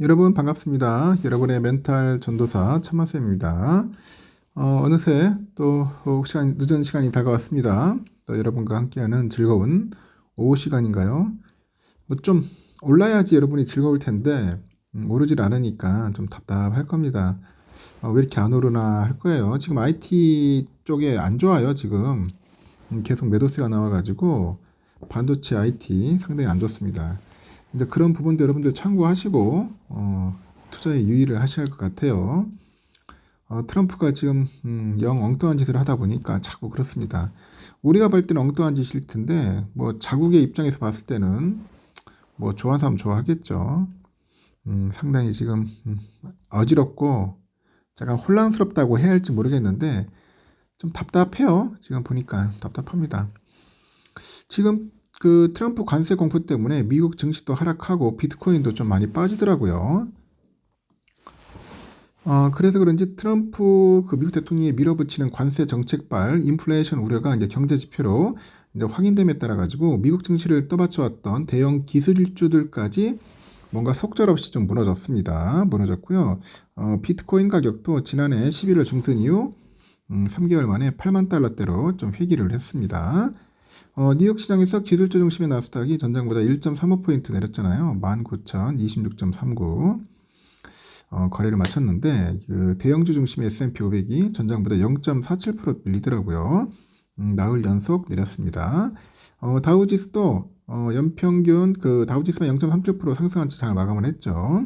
여러분 반갑습니다. 여러분의 멘탈 전도사 천마쌤입니다. 어느새 또 늦은 시간이 다가왔습니다. 또 여러분과 함께하는 즐거운 오후 시간인가요? 뭐 좀 올라야지 여러분이 즐거울 텐데 오르질 않으니까 좀 답답할 겁니다. 왜 이렇게 안 오르나 할 거예요. 지금 IT 쪽에 안 좋아요. 지금 계속 매도세가 나와가지고 반도체 IT 상당히 안 좋습니다. 이제 그런 부분도 여러분들 참고하시고 투자에 유의를 하셔야 할 것 같아요. 트럼프가 지금 영 엉뚱한 짓을 하다 보니까 자꾸 그렇습니다. 우리가 볼 때는 엉뚱한 짓일 텐데 뭐 자국의 입장에서 봤을 때는 뭐 좋아하는 사람 좋아하겠죠. 상당히 지금 어지럽고 약간 혼란스럽다고 해야 할지 모르겠는데 좀 답답해요. 지금 보니까 답답합니다. 지금 그 트럼프 관세 공포 때문에 미국 증시도 하락하고 비트코인도 좀 많이 빠지더라고요. 그래서 그런지 트럼프 그 미국 대통령이 밀어붙이는 관세 정책발 인플레이션 우려가 이제 경제 지표로 이제 확인됨에 따라 가지고 미국 증시를 떠받쳐왔던 대형 기술주들까지 뭔가 속절없이 좀 무너졌고요. 비트코인 가격도 지난해 11월 중순 이후 3개월 만에 8만 달러대로 좀 회귀를 했습니다. 뉴욕 시장에서 기술주 중심의 나스닥이 전장보다 1.35포인트 내렸잖아요. 19,026.39 거래를 마쳤는데 그 대형주 중심의 S&P 500이 전장보다 0.47% 밀리더라고요. 나흘 연속 내렸습니다. 다우지수도 연평균 그 다우지수가 0.37% 상승한 채 잘 마감을 했죠.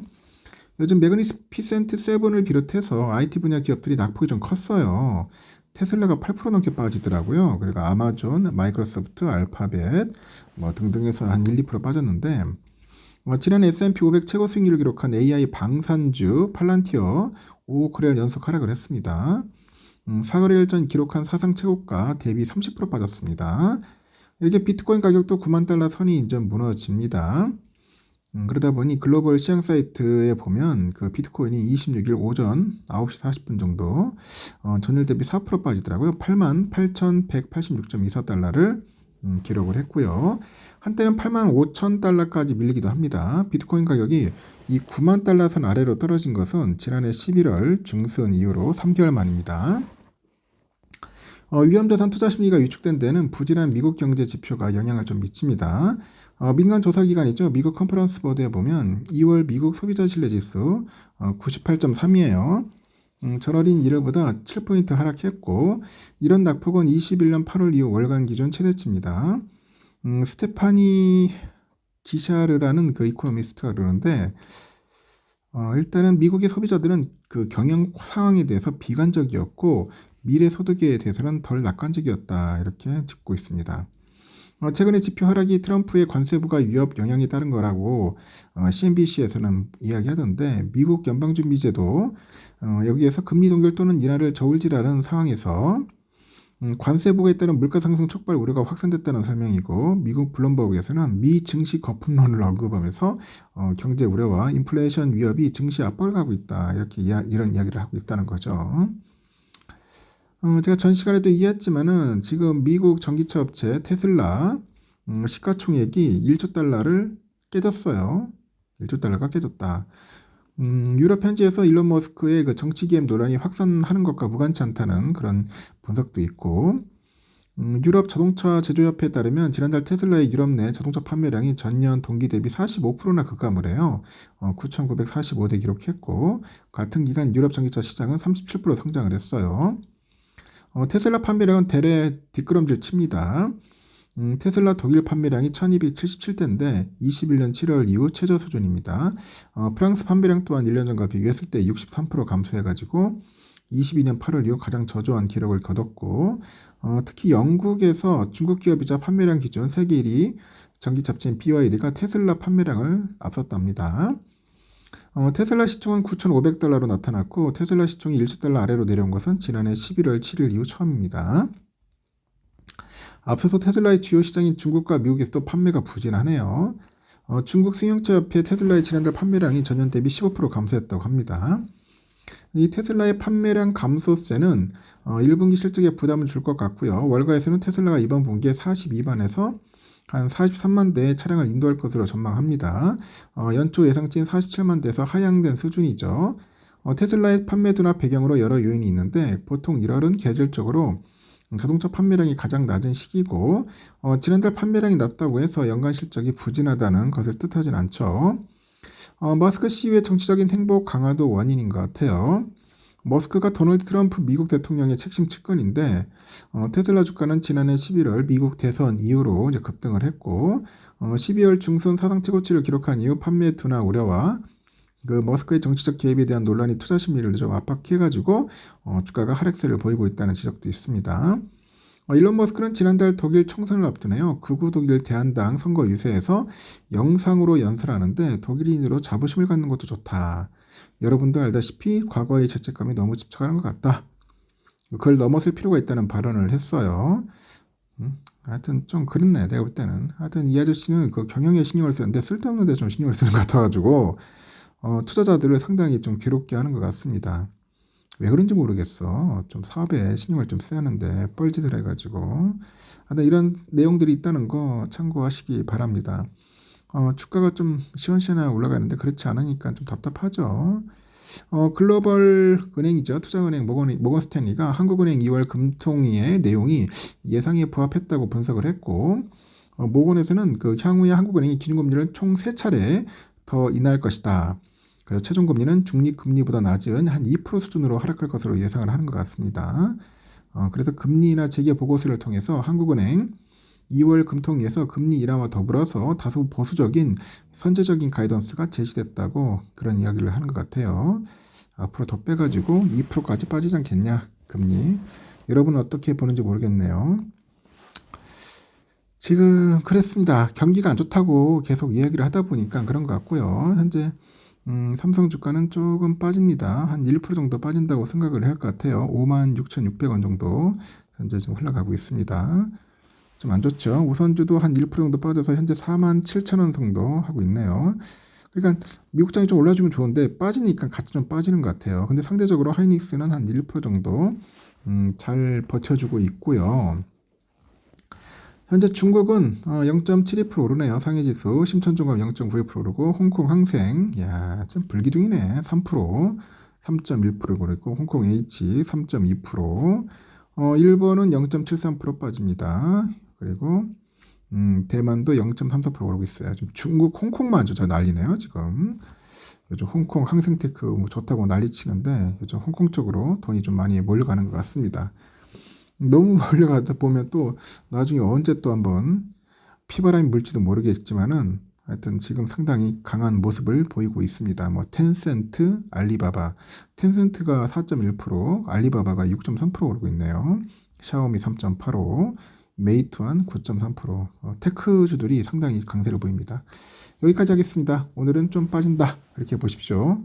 요즘 매그니피센트 세븐을 비롯해서 IT 분야 기업들이 낙폭이 좀 컸어요. 테슬라가 8% 넘게 빠지더라고요. 그리고 아마존, 마이크로소프트, 알파벳 뭐 등등해서 한 1, 2% 빠졌는데 지난 S&P 500 최고 수익률을 기록한 AI 방산주 팔란티어 5거래일 연속 하락을 했습니다. 4거래일 전 기록한 사상 최고가 대비 30% 빠졌습니다. 이렇게 비트코인 가격도 9만 달러 선이 이제 무너집니다. 그러다 보니 글로벌 시장 사이트에 보면 그 비트코인이 26일 오전 9시 40분 정도 전일 대비 4% 빠지더라고요. 88,186.24달러를 기록을 했고요. 한때는 8만 5천 달러까지 밀리기도 합니다. 비트코인 가격이 이 9만 달러 선 아래로 떨어진 것은 지난해 11월 중순 이후로 3개월 만입니다. 위험자산 투자 심리가 위축된 데는 부진한 미국 경제 지표가 영향을 좀 미칩니다. 민간 조사기관이죠. 미국 컨퍼런스 보드에 보면 2월 미국 소비자 신뢰지수 98.3이에요. 전월인 1월보다 7포인트 하락했고 이런 낙폭은 21년 8월 이후 월간 기준 최대치입니다. 스테파니 기샤르라는 그 이코노미스트가 그러는데 일단은 미국의 소비자들은 그 경영 상황에 대해서 비관적이었고 미래 소득에 대해서는 덜 낙관적이었다 이렇게 짚고 있습니다. 최근의 지표 하락이 트럼프의 관세부가 위협 영향이 따른 거라고 CNBC에서는 이야기하던데 미국 연방준비제도 여기에서 금리 동결 또는 인하를 저울질하는 상황에서 관세부가 있다는 물가상승 촉발 우려가 확산됐다는 설명이고 미국 블룸버그에서는 미 증시 거품론을 언급하면서 경제 우려와 인플레이션 위협이 증시 압박을 가고 있다 이렇게 이런 이야기를 하고 있다는 거죠. 제가 전 시간에도 얘기했지만은 지금 미국 전기차 업체 테슬라 시가총액이 1조 달러를 깨졌어요. 1조 달러가 깨졌다. 유럽 현지에서 일론 머스크의 그 정치 기획 논란이 확산하는 것과 무관치 않다는 그런 분석도 있고, 유럽 자동차 제조협회에 따르면 지난달 테슬라의 유럽 내 자동차 판매량이 전년 동기 대비 45%나 급감을 해요. 9,945대 기록했고, 같은 기간 유럽 전기차 시장은 37% 성장을 했어요. 테슬라 판매량은 대래 뒷걸음질 칩니다. 테슬라 독일 판매량이 1277대인데 21년 7월 이후 최저 수준입니다. 프랑스 판매량 또한 1년 전과 비교했을 때 63% 감소해가지고 22년 8월 이후 가장 저조한 기록을 거뒀고 특히 영국에서 중국 기업이자 판매량 기준 세계 1위 전기차업체인 BYD가 테슬라 판매량을 앞섰답니다. 테슬라 시총은 9,500달러로 나타났고 테슬라 시총이 1조 달러 아래로 내려온 것은 지난해 11월 7일 이후 처음입니다. 앞서서 테슬라의 주요 시장인 중국과 미국에서도 판매가 부진하네요. 중국 승용차협회 테슬라의 지난달 판매량이 전년 대비 15% 감소했다고 합니다. 이 테슬라의 판매량 감소세는 1분기 실적에 부담을 줄 것 같고요. 월가에서는 테슬라가 이번 분기에 42만에서 한 43만 대의 차량을 인도할 것으로 전망합니다. 연초 예상치인 47만 대에서 하향된 수준이죠. 테슬라의 판매 둔화 배경으로 여러 요인이 있는데 보통 1월은 계절적으로 자동차 판매량이 가장 낮은 시기고 지난달 판매량이 낮다고 해서 연간 실적이 부진하다는 것을 뜻하진 않죠. 머스크 CEO의 정치적인 행보 강화도 원인인 것 같아요. 머스크가 도널드 트럼프 미국 대통령의 핵심 측근인데 테슬라 주가는 지난해 11월 미국 대선 이후로 이제 급등을 했고 12월 중순 사상 최고치를 기록한 이후 판매 둔화 우려와 그 머스크의 정치적 개입에 대한 논란이 투자 심리를 좀 압박해가지고 주가가 하락세를 보이고 있다는 지적도 있습니다. 일론 머스크는 지난달 독일 총선을 앞두네요. 극우 독일 대한당 선거 유세에서 영상으로 연설하는데 독일인으로 자부심을 갖는 것도 좋다. 여러분도 알다시피 과거의 죄책감에 너무 집착하는 것 같다. 그걸 넘어설 필요가 있다는 발언을 했어요. 하여튼 좀 그렇네, 내가 볼 때는. 하여튼 이 아저씨는 그 경영에 신경을 쓰는데 쓸데없는 데 좀 신경을 쓰는 것 같아가지고 투자자들을 상당히 좀 괴롭게 하는 것 같습니다. 왜 그런지 모르겠어. 좀 사업에 신경을 좀 써야 하는데 뻘짓을 해가지고. 하여튼 이런 내용들이 있다는 거 참고하시기 바랍니다. 주가가 좀 시원시원하게 올라가는데 그렇지 않으니까 좀 답답하죠. 글로벌 은행이죠. 투자은행 모건 스탠리가 한국은행 2월 금통위의 내용이 예상에 부합했다고 분석을 했고 모건에서는 그 향후에 한국은행이 기준금리를 총 3차례 더 인하할 것이다. 그래서 최종금리는 중립금리보다 낮은 한 2% 수준으로 하락할 것으로 예상을 하는 것 같습니다. 그래서 금리나 재개 보고서를 통해서 한국은행 2월 금통위에서 금리 인하와 더불어서 다소 보수적인 선제적인 가이던스가 제시됐다고 그런 이야기를 하는 것 같아요. 앞으로 더 빼가지고 2%까지 빠지지 않겠냐, 금리. 여러분은 어떻게 보는지 모르겠네요. 지금 그랬습니다. 경기가 안 좋다고 계속 이야기를 하다 보니까 그런 것 같고요. 현재 삼성 주가는 조금 빠집니다. 한 1% 정도 빠진다고 생각을 할 것 같아요. 56,600원 정도 현재 지금 흘러가고 있습니다. 좀 안 좋죠. 우선주도 한 1% 정도 빠져서 현재 47,000원 정도 하고 있네요. 그러니까 미국장이 좀 올라주면 좋은데 빠지니까 같이 좀 빠지는 것 같아요. 근데 상대적으로 하이닉스는 한 1% 정도 잘 버텨주고 있고요. 현재 중국은 0.72% 오르네요. 상해지수 심천종합 0.91% 오르고 홍콩 항생 좀 불기둥이네. 3% 3.1% 오르고 홍콩 H 3.2% 일본은 0.73% 빠집니다. 그리고 대만도 0.34% 오르고 있어요. 지금 중국 홍콩만 저 난리네요. 지금 요즘 홍콩 항생테크 뭐 좋다고 난리치는데 요즘 홍콩 쪽으로 돈이 좀 많이 몰려가는 것 같습니다. 너무 몰려가다 보면 또 나중에 언제 또 한번 피바람이 불지도 모르겠지만은 하여튼 지금 상당히 강한 모습을 보이고 있습니다. 뭐 텐센트, 알리바바, 텐센트가 4.1%, 알리바바가 6.3% 오르고 있네요. 샤오미 3.85, 메이투안 9.3%, 테크주들이 상당히 강세를 보입니다. 여기까지 하겠습니다. 오늘은 좀 빠진다. 이렇게 보십시오.